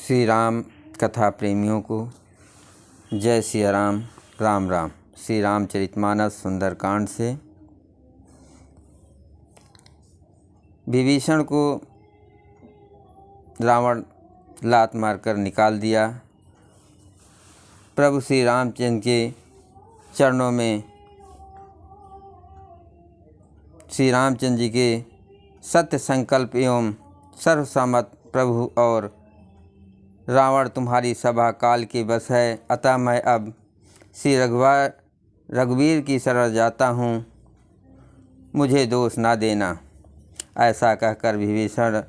श्री राम कथा प्रेमियों को जय सिया राम। राम राम। श्री रामचरितमानस सुंदरकांड से विभीषण को रावण लात मारकर निकाल दिया। प्रभु श्री रामचंद्र के चरणों में श्री रामचंद्र जी के सत्य संकल्प एवं सर्वसम्मत प्रभु और रावण तुम्हारी सभा काल के बस है, अतः मैं अब श्री रघुवीर की शरण जाता हूँ, मुझे दोष ना देना। ऐसा कहकर विभीषण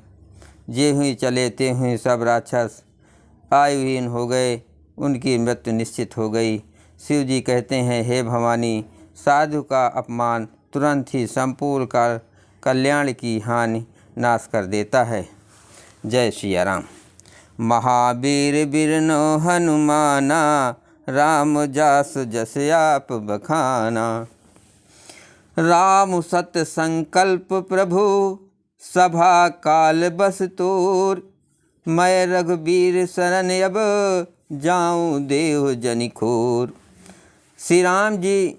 जे हुई चले ते हुई सब राक्षस आयुहीन हो गए, उनकी मृत्यु निश्चित हो गई। शिव जी कहते हैं, हे भवानी, साधु का अपमान तुरंत ही संपूर्ण का कल्याण की हानि नाश कर देता है। जय सिया राम। महावीर बिरनो हनुमाना, राम जास जस आप बखाना। राम सत्य संकल्प प्रभु, सभा काल बस तोर। मैं रघुबीर शरण अब, जाऊँ देव जनिखोर। श्री राम जी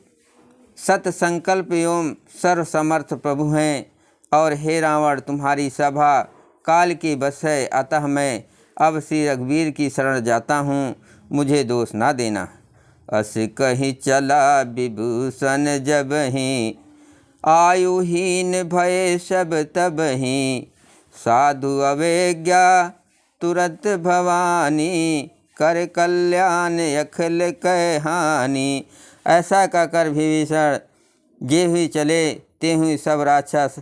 सत्य संकल्प एवं सर्वसमर्थ प्रभु हैं, और हे रावण, तुम्हारी सभा काल की बस है, अतः मैं अब श्री रघुवीर की शरण जाता हूँ, मुझे दोष ना देना। अस कहीं चला विभूषण जब ही, आयुहीन भय सब तब ही। साधु अवज्ञा तुरंत भवानी, कर कल्याण अखिल कहानी। ऐसा कहकर विभीषण जे हुई चले ते हुई सब राक्षस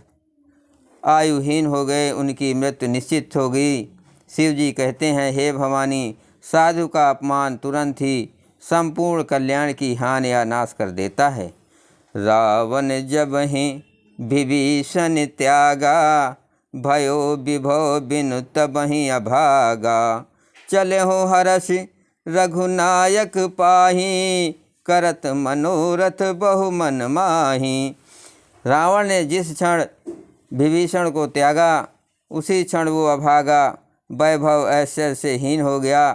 आयुहीन हो गए, उनकी मृत्यु निश्चित हो गई। शिव जी कहते हैं, हे भवानी, साधु का अपमान तुरंत ही संपूर्ण कल्याण की हानि या नाश कर देता है। रावण जब ही विभीषण त्यागा, भयो विभव बिनु तब ही अभागा। चले हो हर्ष रघुनायक पाही, करत मनोरथ बहु मन माही। रावण ने जिस क्षण विभीषण को त्यागा, उसी क्षण वो अभागा, वैभव ऐश्वर्य से हीन हो गया।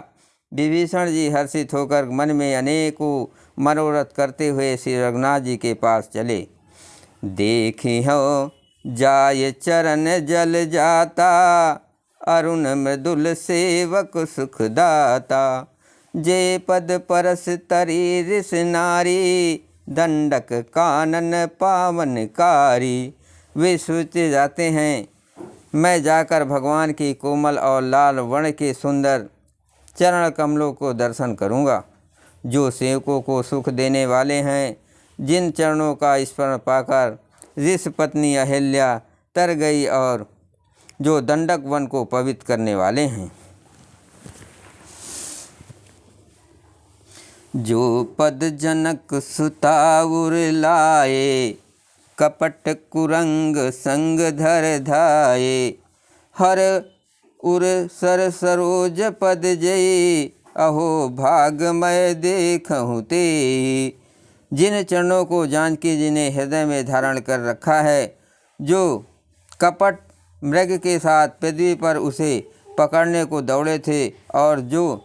विभीषण जी हर्षित होकर मन में अनेकों मनोरथ करते हुए श्री रघुनाथ जी के पास चले। देखी हो जाय चरण जल जाता, अरुण मृदुल सेवक सुखदाता। जे पद परस तरी ऋष नारी, दंडक कानन पावनकारी। वे सोचते जाते हैं, मैं जाकर भगवान की कोमल और लाल वर्ण के सुंदर चरण कमलों को दर्शन करूंगा, जो सेवकों को सुख देने वाले हैं। जिन चरणों का स्मरण पाकर ऋषि पत्नी अहिल्या तर गई, और जो दंडक वन को पवित्र करने वाले हैं। जो पद जनक सुताउर लाए, कपट कुरंग संग धर धाये। हर उर सर सरोज पद जय, अहो भाग मैं देखूँ ते। जिन चरणों को जानकी जी ने हृदय में धारण कर रखा है, जो कपट मृग के साथ पृथ्वी पर उसे पकड़ने को दौड़े थे, और जो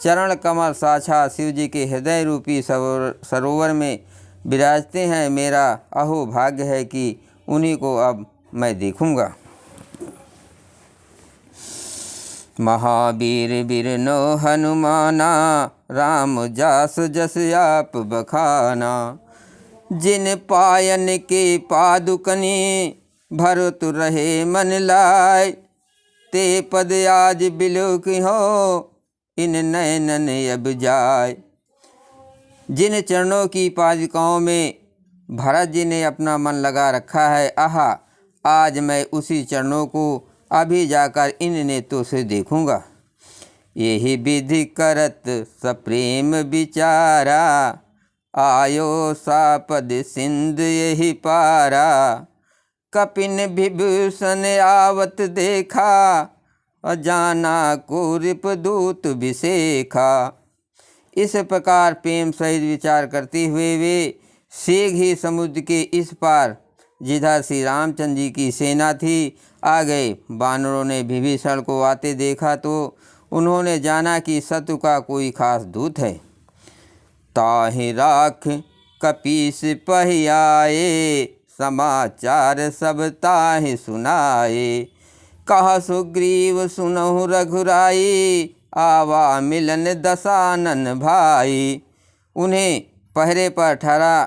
चरण कमल साक्षात शिव जी के हृदय रूपी सरोवर में विराजते हैं, मेरा अहो भाग्य है कि उन्हीं को अब मैं देखूंगा। महावीर बिरनो हनुमाना, राम जास जस आप बखाना। जिन पायन के पादुकनी, भरत रहे मन लाय। ते पद आज बिलोक हो, इन नयनन अब जाय। जिन चरणों की पादुकाओं में भरत जी ने अपना मन लगा रखा है, आहा, आज मैं उसी चरणों को अभी जाकर इन नेत्रों से देखूंगा। यही विधि करत सप्रेम विचारा, आयो सापद सिंध यही पारा। कपिन विभूषण आवत देखा, अजाना को रिपदूत विशेखा। इस प्रकार प्रेम सहित विचार करते हुए वे शीघ्र ही समुद्र के इस पार, जिधर श्री रामचंद्र जी की सेना थी, आ गए। वानरों ने विभीषण को आते देखा तो उन्होंने जाना कि शत्रु का कोई खास दूत है। ताहि राख कपीस पहियाए, समाचार सब ताहि सुनाए। कहा सुग्रीव सुनहु रघुराई, आवा मिलन दशानन भाई। उन्हें पहरे पर ठहरा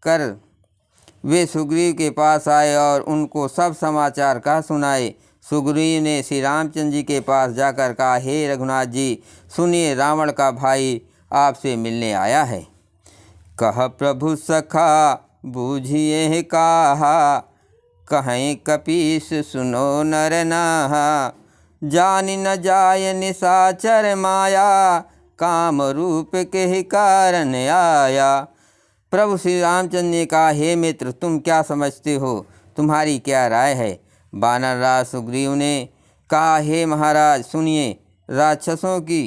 कर वे सुग्रीव के पास आए और उनको सब समाचार कह सुनाए। सुग्रीव ने श्री रामचंद्र जी के पास जाकर कहा, हे रघुनाथ जी, सुनिए, रावण का भाई आपसे मिलने आया है। कह प्रभु सखा बूझिए कहा, कहें कपीस सुनो नर नाहा। जान न जाय निशाचर माया, काम रूप के कारण आया। प्रभु श्री रामचंद्र ने कहा, हे मित्र, तुम क्या समझते हो, तुम्हारी क्या राय है। वानर राज सुग्रीव ने कहा, हे महाराज सुनिए, राक्षसों की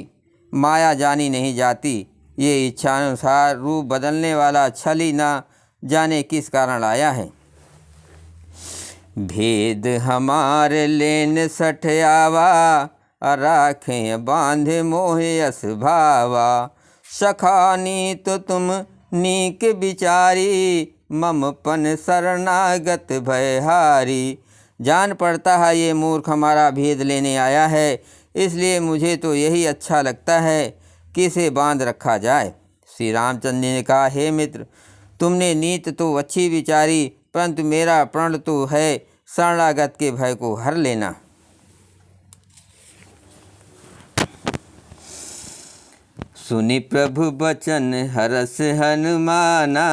माया जानी नहीं जाती। ये इच्छानुसार रूप बदलने वाला छल ही ना जाने किस कारण आया है। भेद हमारे लेन सठ आवा, राखें बांधे मोहे अस भावा। सखानी तो तुम नीक बिचारी, ममपन शरणागत भयहारी। जान पड़ता है ये मूर्ख हमारा भेद लेने आया है, इसलिए मुझे तो यही अच्छा लगता है कि इसे बांध रखा जाए। श्री रामचंद्र ने कहा, हे मित्र, तुमने नीत तो अच्छी विचारी, परंतु मेरा प्रण तो है शरणागत के भय को हर लेना। सुनि प्रभु बचन हरस हनुमाना,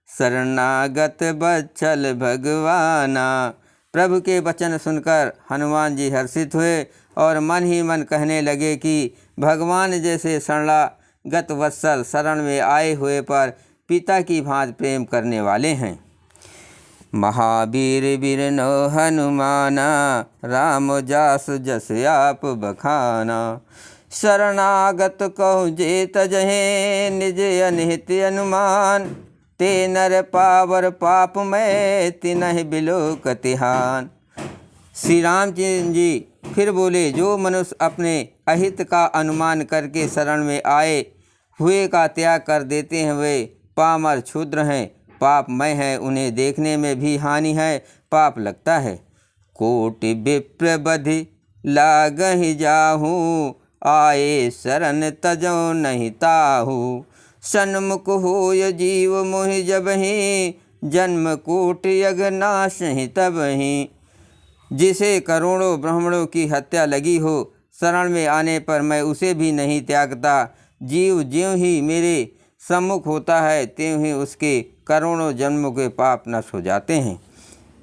शरणागत बच्चल भगवाना। प्रभु के वचन सुनकर हनुमान जी हर्षित हुए और मन ही मन कहने लगे कि भगवान जैसे शरणागत वत्सल शरण में आए हुए पर पिता की भांति प्रेम करने वाले हैं। महावीर बिरनो हनुमाना, राम जास जस आप बखाना। शरणागत कहु जे तजहे, निज अनहित अनुमान। ते नर पावर पाप में, तिनहि बिलोक तिहान। श्री रामचंद्र जी फिर बोले, जो मनुष्य अपने अहित का अनुमान करके शरण में आए हुए का त्याग कर देते हैं, वे पामर क्षुद्र हैं, पापमय है, उन्हें देखने में भी हानि है, पाप लगता है। कोटि विप्र बधि लागहि जाहू, आए शरण तजो नहीं ताहू। सन्मुख होय जीव मोहि जबहि, जन्म कोटि अघनाशहि तबहि। जिसे करोड़ों ब्राह्मणों की हत्या लगी हो, शरण में आने पर मैं उसे भी नहीं त्यागता। जीव ज्यों ही मेरे सम्मुख होता है, त्यों ही उसके करोड़ों जन्मों के पाप नष्ट हो जाते हैं।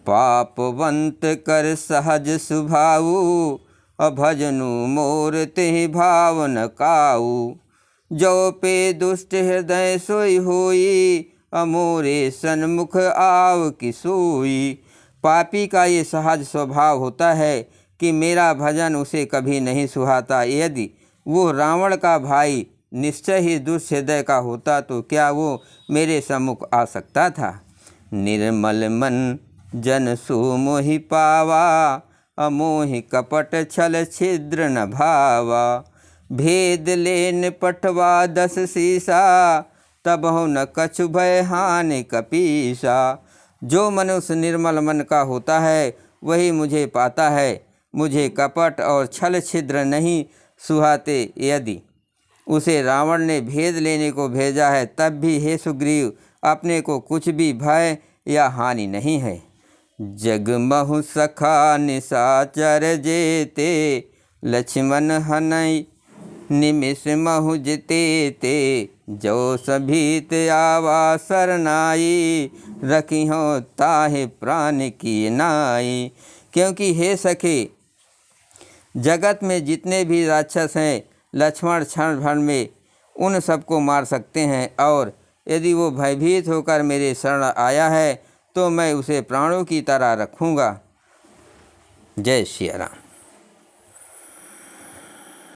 पापवंत कर सहज सुभाऊ, अभजनु मोर तेहि भाव न काऊ। जो पे दुष्ट हृदय सोई होई, अमोरे सन्मुख आव की सोई। पापी का ये सहज स्वभाव होता है कि मेरा भजन उसे कभी नहीं सुहाता। यदि वो रावण का भाई निश्चय ही दुष्ट हृदय का होता तो क्या वो मेरे सम्मुख आ सकता था। निर्मल मन जन सो मोहि पावा, अमोहि कपट छल छिद्र न भावा। भेद लेन पठवा 10 सीसा, तबहु न कछु भय हानि कपीसा। जो मनुष्य निर्मल मन का होता है वही मुझे पाता है, मुझे कपट और छल छिद्र नहीं सुहाते। यदि उसे रावण ने भेद लेने को भेजा है, तब भी हे सुग्रीव, अपने को कुछ भी भय या हानि नहीं है। जगमहु सखा निशाचर जेते, लक्ष्मण हनई निमिष महु जितेते। जो सभीत आवा सरनाई, रखिहो ताहे प्राण की नाई। क्योंकि हे सखे, जगत में जितने भी राक्षस हैं, लक्ष्मण क्षण भर में उन सबको मार सकते हैं, और यदि वो भयभीत होकर मेरे शरण आया है तो मैं उसे प्राणों की तरह रखूँगा। जय श्री राम।